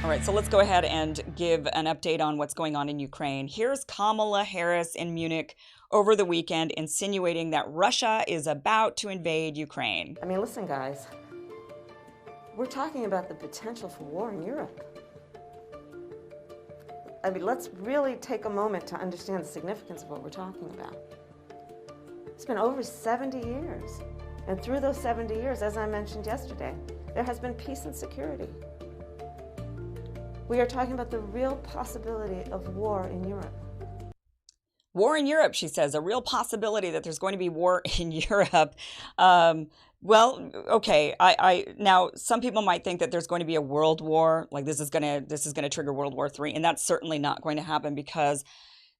All right, so let's go ahead and give an update on what's going on in Ukraine. Here's Kamala Harris in Munich over the weekend insinuating that Russia is about to invade Ukraine. I mean, listen, guys, we're talking about the potential for war in Europe. I mean, let's really take a moment to understand the significance of what we're talking about. It's been over 70 years. And through those 70 years, as I mentioned yesterday, there has been peace and security. We are talking about the real possibility of war in Europe. War in Europe, she says, a real possibility that there's going to be war in Europe. Well, okay. Now some people might think that there's going to be a world war, like this is going to trigger World War III, and that's certainly not going to happen because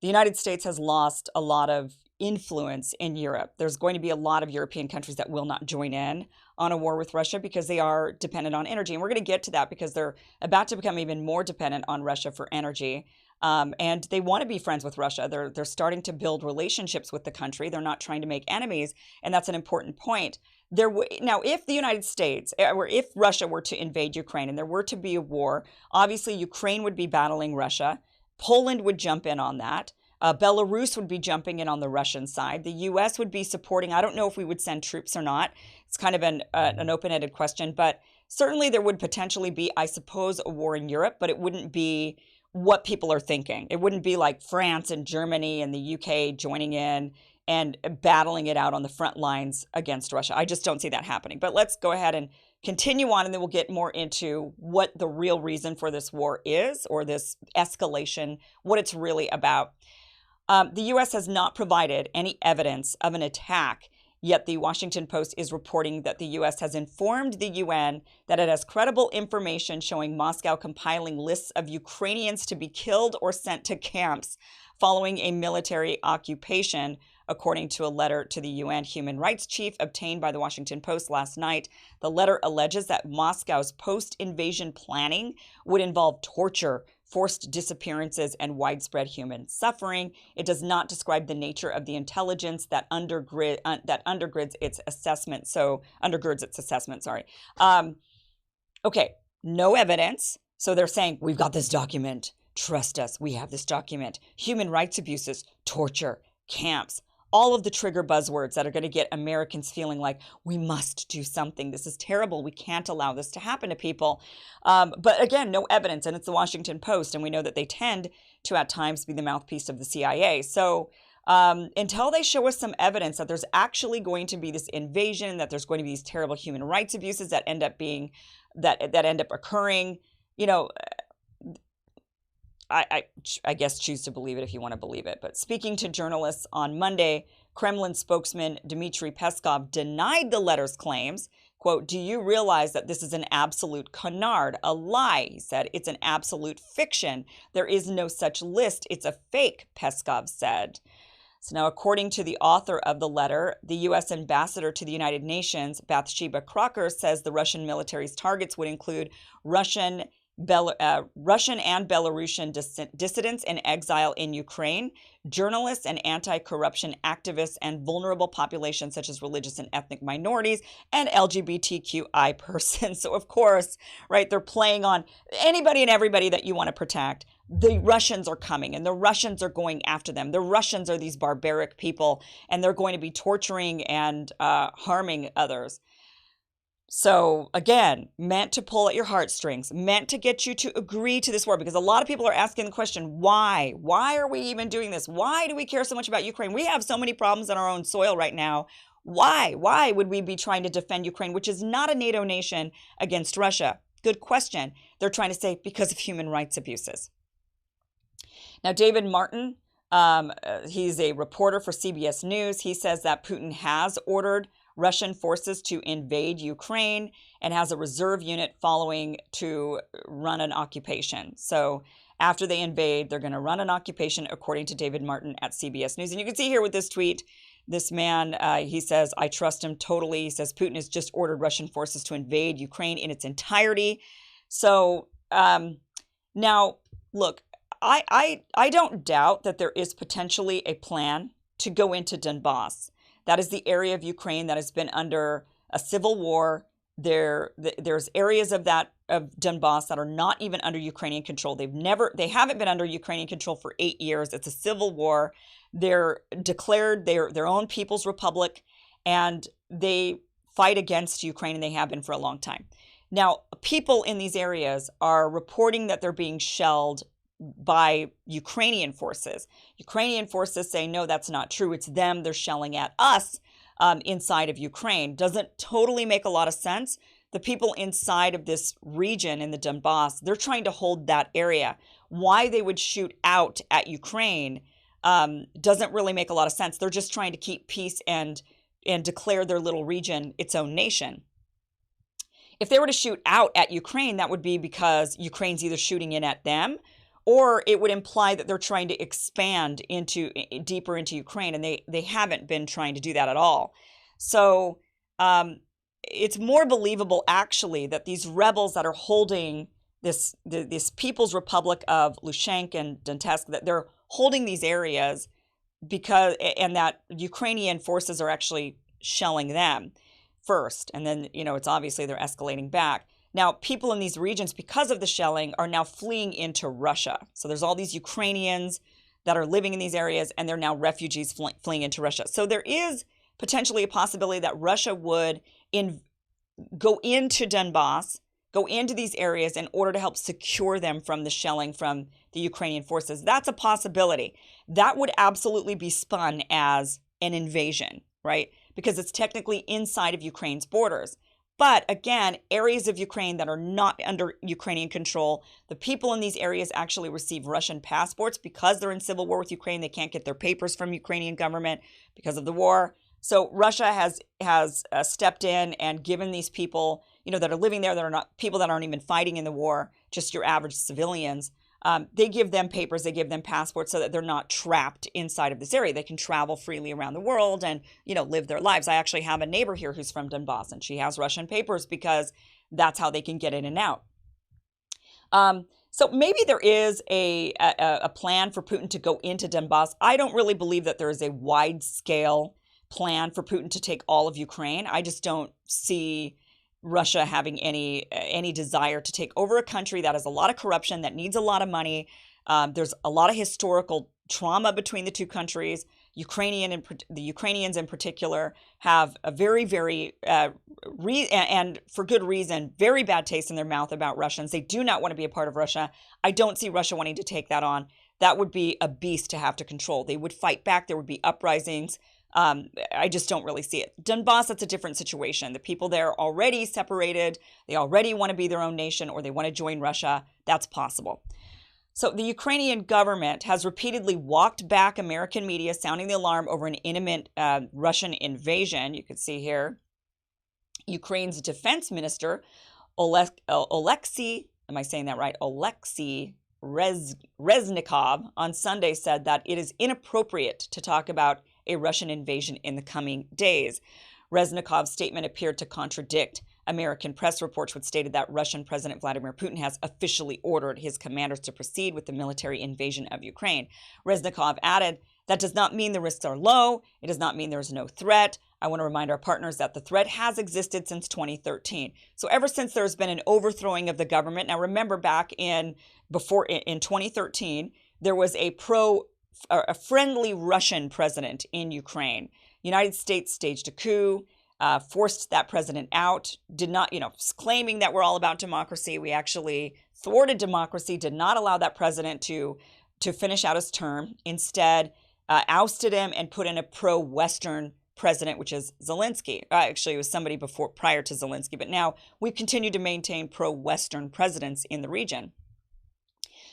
the United States has lost a lot of influence in Europe. There's going to be a lot of European countries that will not join in on a war with Russia because they are dependent on energy. And we're going to get to that because they're about to become even more dependent on Russia for energy. And they want to be friends with Russia. They're starting to build relationships with the country. They're not trying to make enemies. And that's an important point. Now, if the United States or if Russia were to invade Ukraine and there were to be a war, obviously Ukraine would be battling Russia. Poland would jump in on that. Belarus would be jumping in on the Russian side. The U.S. would be supporting. I don't know if we would send troops or not. It's kind of an open-ended question, but certainly there would potentially be, I suppose, a war in Europe, but it wouldn't be what people are thinking. It wouldn't be like France and Germany and the U.K. joining in and battling it out on the front lines against Russia. I just don't see that happening. But let's go ahead and continue on, and then we'll get more into what the real reason for this war is, or this escalation, what it's really about. The U.S. has not provided any evidence of an attack, yet the Washington Post is reporting that the U.S. has informed the UN that it has credible information showing Moscow compiling lists of Ukrainians to be killed or sent to camps following a military occupation, according to a letter to the UN human rights chief obtained by the Washington Post last night. The letter alleges that Moscow's post-invasion planning would involve torture, forced disappearances, and widespread human suffering. It does not describe the nature of the intelligence that undergirds its assessment. Okay, no evidence. So they're saying, we've got this document. Trust us. We have this document. Human rights abuses, torture, camps, all of the trigger buzzwords that are going to get Americans feeling like we must do something. This is terrible. We can't allow this to happen to people. But again, no evidence. And it's the Washington Post. And we know that they tend to at times be the mouthpiece of the CIA. So until they show us some evidence that there's actually going to be this invasion, that there's going to be these terrible human rights abuses that end up being that end up occurring, you know, I guess choose to believe it if you want to believe it. But speaking to journalists on Monday, Kremlin spokesman Dmitry Peskov denied the letter's claims. Quote, "Do you realize that this is an absolute canard, a lie?" He said. "It's an absolute fiction. There is no such list. It's a fake," Peskov said. So now, according to the author of the letter, the U.S. ambassador to the United Nations, Bathsheba Crocker, says the Russian military's targets would include Russian and Belarusian dissidents in exile in Ukraine, journalists and anti-corruption activists, and vulnerable populations such as religious and ethnic minorities and LGBTQI persons. So, of course, right, they're playing on anybody and everybody that you want to protect. The Russians are coming, and the Russians are going after them. The Russians are these barbaric people, and they're going to be torturing and harming others. So again, meant to pull at your heartstrings, meant to get you to agree to this war, because a lot of people are asking the question, why? Why are we even doing this? Why do we care so much about Ukraine? We have so many problems on our own soil right now. Why? Why would we be trying to defend Ukraine, which is not a NATO nation, against Russia? Good question. They're trying to say because of human rights abuses. Now, David Martin, he's a reporter for CBS News. He says that Putin has ordered Russian forces to invade Ukraine and has a reserve unit following to run an occupation. So after they invade, they're going to run an occupation, according to David Martin at CBS News. And you can see here with this tweet, this man, he says, "I trust him totally." He says Putin has just ordered Russian forces to invade Ukraine in its entirety. So now, look, I don't doubt that there is potentially a plan to go into Donbass. That is the area of Ukraine that has been under a civil war. There's areas of that of Donbass that are not even under Ukrainian control. They haven't been under Ukrainian control for 8 years. It's a civil war. They're declared their own people's republic, and they fight against Ukraine, and they have been for a long time. Now, people in these areas are reporting that they're being shelled by Ukrainian forces. Ukrainian forces say, no, that's not true. It's them. They're shelling at us inside of Ukraine. Doesn't totally make a lot of sense. The people inside of this region in the Donbass, they're trying to hold that area. Why they would shoot out at Ukraine doesn't really make a lot of sense. They're just trying to keep peace and declare their little region its own nation. If they were to shoot out at Ukraine, that would be because Ukraine's either shooting in at them, or it would imply that they're trying to expand deeper into Ukraine, and they haven't been trying to do that at all. So it's more believable, actually, that these rebels that are holding this People's Republic of Luhansk and Donetsk, that they're holding these areas and that Ukrainian forces are actually shelling them first. And then, it's obviously they're escalating back. Now, people in these regions, because of the shelling, are now fleeing into Russia. So there's all these Ukrainians that are living in these areas, and they're now refugees fleeing into Russia. So there is potentially a possibility that Russia would go into Donbass, go into these areas in order to help secure them from the shelling from the Ukrainian forces. That's a possibility. That would absolutely be spun as an invasion, right? Because it's technically inside of Ukraine's borders. But again, areas of Ukraine that are not under Ukrainian control, the people in these areas actually receive Russian passports because they're in civil war with Ukraine. They can't get their papers from Ukrainian government because of the war. So Russia has stepped in and given these people, that are living there, that are not people that aren't even fighting in the war, just your average civilians. They give them papers, they give them passports so that they're not trapped inside of this area. They can travel freely around the world and, live their lives. I actually have a neighbor here who's from Donbass, and she has Russian papers because that's how they can get in and out. So maybe there is a plan for Putin to go into Donbass. I don't really believe that there is a wide-scale plan for Putin to take all of Ukraine. I just don't see Russia having any desire to take over a country that has a lot of corruption, that needs a lot of money. There's a lot of historical trauma between the two countries. The Ukrainians in particular have a very, very, and for good reason, very bad taste in their mouth about Russians. They do not want to be a part of Russia. I don't see Russia wanting to take that on. That would be a beast to have to control. They would fight back. There would be uprisings. I just don't really see it. Donbass, that's a different situation. The people there are already separated. They already want to be their own nation, or they want to join Russia. That's possible. So the Ukrainian government has repeatedly walked back American media, sounding the alarm over an imminent Russian invasion. You can see here, Ukraine's defense minister, Oleksiy, am I saying that right? Oleksiy Reznikov on Sunday said that it is inappropriate to talk about a Russian invasion in the coming days. Reznikov's statement appeared to contradict American press reports, which stated that Russian President Vladimir Putin has officially ordered his commanders to proceed with the military invasion of Ukraine. Reznikov added, that does not mean the risks are low. It does not mean there is no threat. I want to remind our partners that the threat has existed since 2013. So ever since there's been an overthrowing of the government, now remember back in 2013, there was a friendly Russian president in Ukraine. United States staged a coup, forced that president out, did not, claiming that we're all about democracy. We actually thwarted democracy, did not allow that president to finish out his term. Instead, ousted him and put in a pro-Western president, which is Zelensky. Actually, it was somebody prior to Zelensky, but now we continue to maintain pro-Western presidents in the region.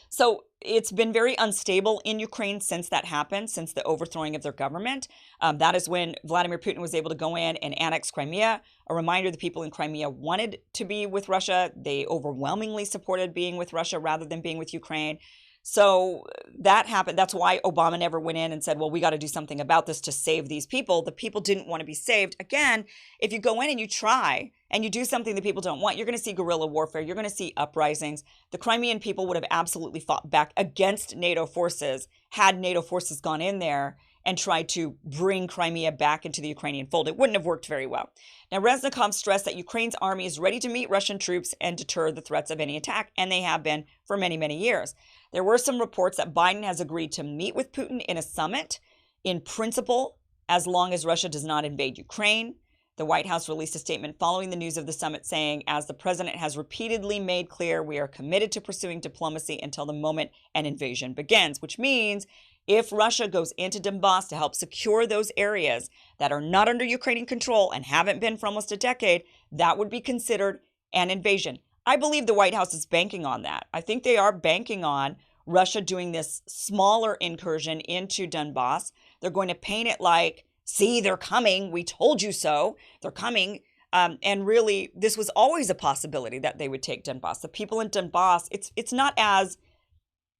So it's been very unstable in Ukraine since that happened, since the overthrowing of their government. That is when Vladimir Putin was able to go in and annex Crimea. A reminder, the people in Crimea wanted to be with Russia. They overwhelmingly supported being with Russia rather than being with Ukraine. So that happened. That's why Obama never went in and said, well, we got to do something about this to save these people. The people didn't want to be saved. Again, if you go in and you try and you do something that people don't want, you're going to see guerrilla warfare. You're going to see uprisings. The Crimean people would have absolutely fought back against NATO forces had NATO forces gone in there and tried to bring Crimea back into the Ukrainian fold. It wouldn't have worked very well. Now, Reznikov stressed that Ukraine's army is ready to meet Russian troops and deter the threats of any attack, and they have been for many, many years. There were some reports that Biden has agreed to meet with Putin in a summit in principle, as long as Russia does not invade Ukraine. The White House released a statement following the news of the summit saying, as the president has repeatedly made clear, we are committed to pursuing diplomacy until the moment an invasion begins, which means if Russia goes into Donbass to help secure those areas that are not under Ukrainian control and haven't been for almost a decade, that would be considered an invasion. I believe the White House is banking on that. I think they are banking on Russia doing this smaller incursion into Donbass. They're going to paint it like, see, they're coming. We told you so. They're coming. And really, this was always a possibility that they would take Donbass. The people in Donbass, it's not as...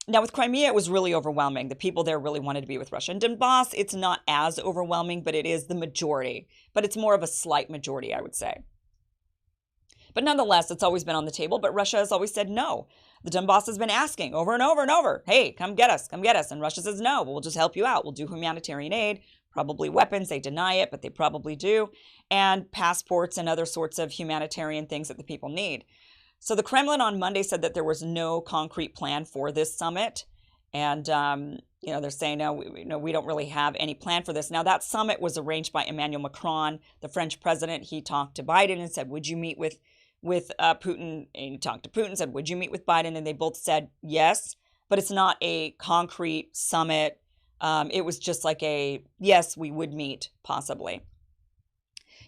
Now, with Crimea, it was really overwhelming. The people there really wanted to be with Russia. In Donbass, it's not as overwhelming, but it is the majority. But it's more of a slight majority, I would say. But nonetheless, it's always been on the table. But Russia has always said no. The Donbass has been asking over and over and over, hey, come get us, come get us. And Russia says, no, we'll just help you out. We'll do humanitarian aid, probably weapons. They deny it, but they probably do. And passports and other sorts of humanitarian things that the people need. So the Kremlin on Monday said that there was no concrete plan for this summit. And, they're saying, no, we don't really have any plan for this. Now, that summit was arranged by Emmanuel Macron, the French president. He talked to Biden and said, would you meet with Putin? And he talked to Putin and said, would you meet with Biden? And they both said yes, but it's not a concrete summit. It was just like yes, we would meet, possibly.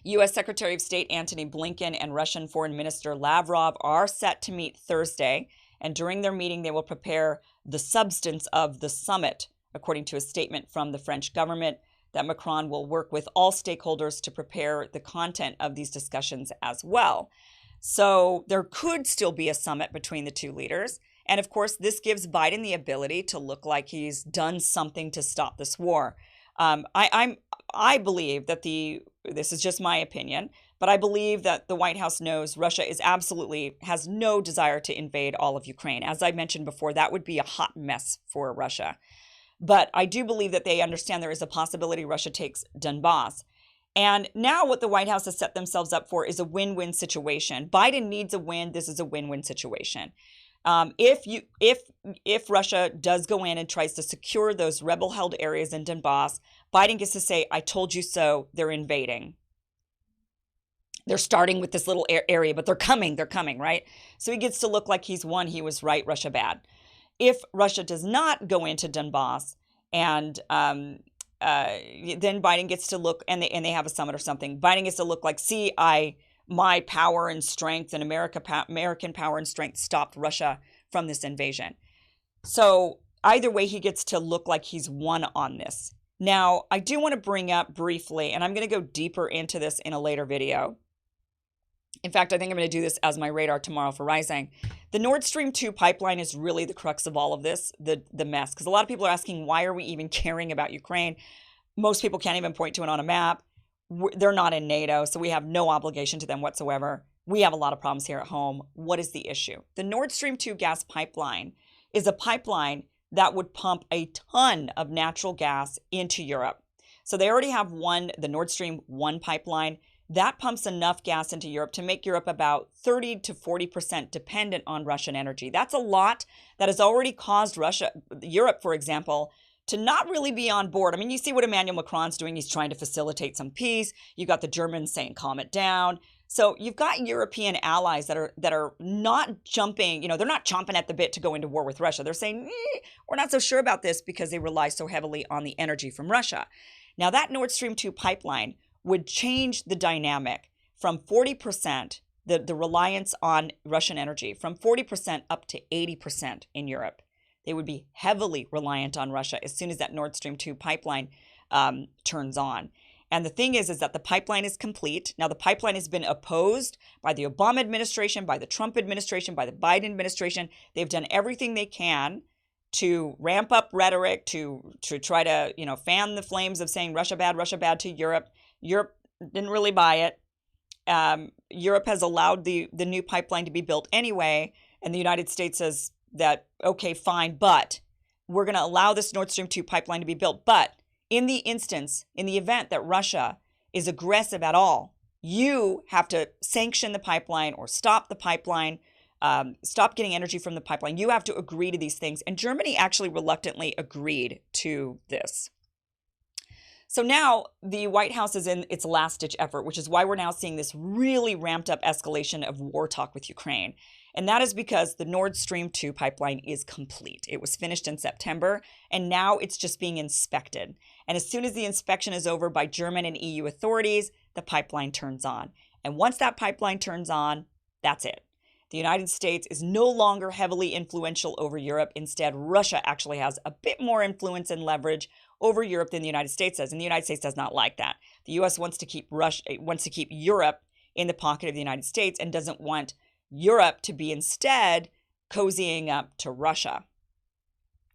U.S. Secretary of State Antony Blinken and Russian Foreign Minister Lavrov are set to meet Thursday, and during their meeting, they will prepare the substance of the summit, according to a statement from the French government, that Macron will work with all stakeholders to prepare the content of these discussions as well. So there could still be a summit between the two leaders. And of course, this gives Biden the ability to look like he's done something to stop this war. I believe that this is just my opinion, but I believe that the White House knows Russia has no desire to invade all of Ukraine. As I mentioned before, that would be a hot mess for Russia. But I do believe that they understand there is a possibility Russia takes Donbass. And now what the White House has set themselves up for is a win-win situation. Biden needs a win. This is a win-win situation. If Russia does go in and tries to secure those rebel-held areas in Donbass, Biden gets to say, I told you so, they're invading. They're starting with this little area, but they're coming, right? So he gets to look like he's won, he was right, Russia bad. If Russia does not go into Donbass and then Biden gets to look, and they have a summit or something, Biden gets to look like, see, my power and strength and American power and strength stopped Russia from this invasion. So either way, he gets to look like he's won on this. Now, I do want to bring up briefly, and I'm going to go deeper into this in a later video. In fact, I think I'm going to do this as my radar tomorrow for Rising. The Nord Stream 2 pipeline is really the crux of all of this, the mess. Because a lot of people are asking, why are we even caring about Ukraine? Most people can't even point to it on a map. They're not in NATO, so we have no obligation to them whatsoever. We have a lot of problems here at home. What is the issue? The Nord Stream 2 gas pipeline is a pipeline that would pump a ton of natural gas into Europe. So they already have the Nord Stream 1 pipeline. That pumps enough gas into Europe to make Europe about 30 to 40% dependent on Russian energy. That's a lot that has already caused Europe, for example, to not really be on board. I mean, you see what Emmanuel Macron's doing. He's trying to facilitate some peace. You got the Germans saying, calm it down. So you've got European allies that are not jumping, they're not chomping at the bit to go into war with Russia. They're saying, we're not so sure about this because they rely so heavily on the energy from Russia. Now, that Nord Stream 2 pipeline would change the dynamic from 40%, the reliance on Russian energy, from 40% up to 80% in Europe. They would be heavily reliant on Russia as soon as that Nord Stream 2 pipeline turns on. And the thing is that the pipeline is complete. Now, the pipeline has been opposed by the Obama administration, by the Trump administration, by the Biden administration. They've done everything they can to ramp up rhetoric, to try to, fan the flames of saying Russia bad to Europe. Europe didn't really buy it. Europe has allowed the new pipeline to be built anyway. And the United States says that, okay, fine, but we're going to allow this Nord Stream 2 pipeline to be built. But in the event that Russia is aggressive at all, you have to sanction the pipeline or stop the pipeline, stop getting energy from the pipeline. You have to agree to these things. And Germany actually reluctantly agreed to this. So now the White House is in its last-ditch effort, which is why we're now seeing this really ramped-up escalation of war talk with Ukraine. And that is because the Nord Stream 2 pipeline is complete. It was finished in September, and now it's just being inspected. And as soon as the inspection is over by German and EU authorities, the pipeline turns on. And once that pipeline turns on, that's it. The United States is no longer heavily influential over Europe. Instead, Russia actually has a bit more influence and leverage over Europe than the United States does. And the United States does not like that. The US wants to keep Europe in the pocket of the United States and doesn't want Europe to be instead cozying up to Russia.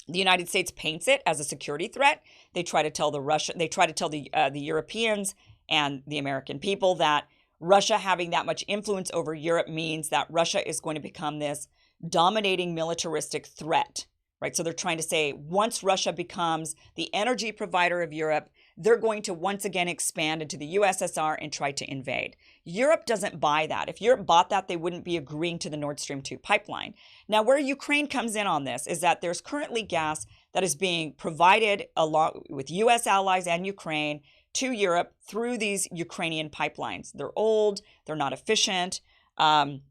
The United States paints it as a security threat. They try to tell the Europeans and the American people that Russia having that much influence over Europe means that Russia is going to become this dominating militaristic threat, right? So they're trying to say once Russia becomes the energy provider of Europe, they're going to once again expand into the USSR and try to invade. Europe doesn't buy that. If Europe bought that, they wouldn't be agreeing to the Nord Stream 2 pipeline. Now, where Ukraine comes in on this is that there's currently gas that is being provided along with US allies and Ukraine to Europe through these Ukrainian pipelines. They're old, they're not efficient, and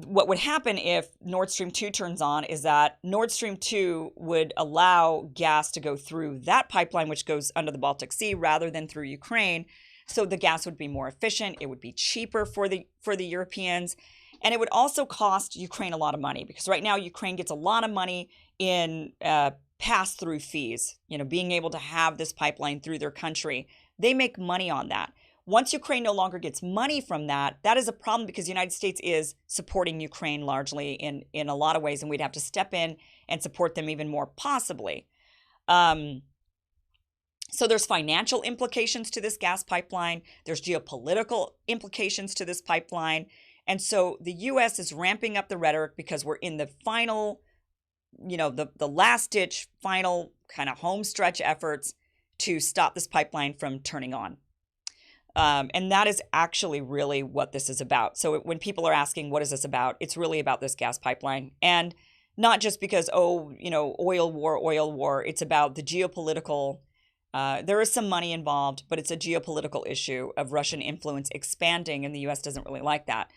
what would happen if Nord Stream 2 turns on is that Nord Stream 2 would allow gas to go through that pipeline, which goes under the Baltic Sea, rather than through Ukraine. So the gas would be more efficient, it would be cheaper for the Europeans, and it would also cost Ukraine a lot of money, because right now Ukraine gets a lot of money in pass-through fees, being able to have this pipeline through their country. They make money on that. Once Ukraine no longer gets money from that, that is a problem, because the United States is supporting Ukraine largely in a lot of ways, and we'd have to step in and support them even more possibly. So there's financial implications to this gas pipeline. There's geopolitical implications to this pipeline. And so the U.S. is ramping up the rhetoric because we're in the final, the last-ditch, final kind of home stretch efforts to stop this pipeline from turning on. And that is actually really what this is about. So when people are asking, what is this about? It's really about this gas pipeline. And not just because, oil war. It's about the geopolitical, there is some money involved, but it's a geopolitical issue of Russian influence expanding, and the U.S. doesn't really like that.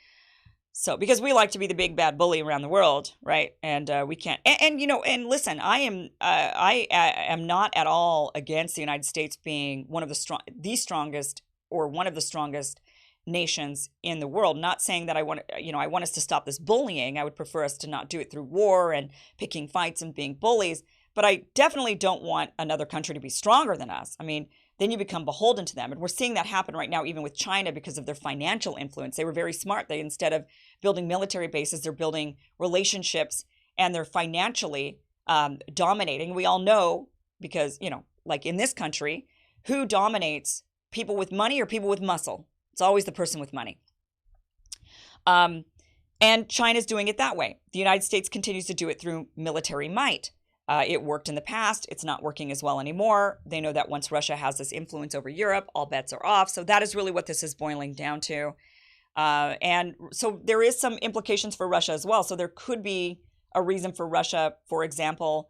So, because we like to be the big bad bully around the world, right? And we can't. And listen, I am not at all against the United States being one of the strongest or one of the strongest nations in the world. Not saying that I want us to stop this bullying. I would prefer us to not do it through war and picking fights and being bullies. But I definitely don't want another country to be stronger than us. I mean, then you become beholden to them. And we're seeing that happen right now, even with China, because of their financial influence. They were very smart. They, instead of building military bases, they're building relationships, and they're financially dominating. We all know, because, like in this country, who dominates, people with money or people with muscle? It's always the person with money. And China's doing it that way. The United States continues to do it through military might. It worked in the past. It's not working as well anymore. They know that once Russia has this influence over Europe, all bets are off. So that is really what this is boiling down to. And so there is some implications for Russia as well. So there could be a reason for Russia, for example,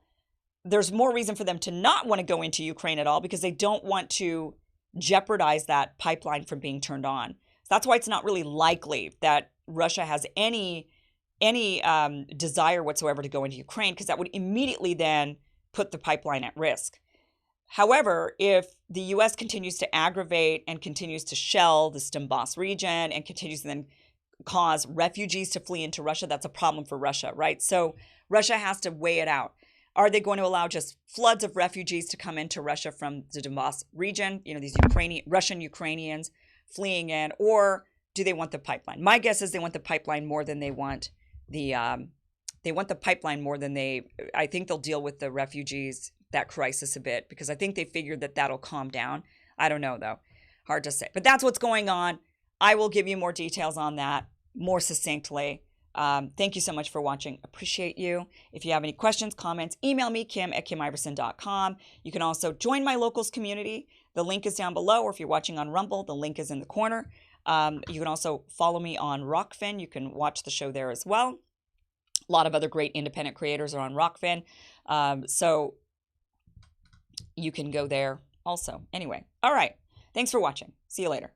there's more reason for them to not want to go into Ukraine at all, because they don't want to jeopardize that pipeline from being turned on. So that's why it's not really likely that Russia has any desire whatsoever to go into Ukraine, because that would immediately then put the pipeline at risk. However, if the U.S. continues to aggravate and continues to shell the Donbass region and continues to then cause refugees to flee into Russia, that's a problem for Russia, right? So Russia has to weigh it out. Are they going to allow just floods of refugees to come into Russia from the Donbass region, these Russian Ukrainians fleeing in, or do they want the pipeline? My guess is they want the pipeline more than they want I think they'll deal with the refugees, that crisis a bit, because I think they figured that that'll calm down. I don't know, though. Hard to say. But that's what's going on. I will give you more details on that more succinctly Thank you so much for watching. Appreciate you. If you have any questions, comments, email me, kim@kimiversen.com. You can also join my locals community. The link is down below, or if you're watching on Rumble, the link is in the corner. You can also follow me on Rockfin. You can watch the show there as well. A lot of other great independent creators are on Rockfin. So you can go there also. Anyway, all right. Thanks for watching. See you later.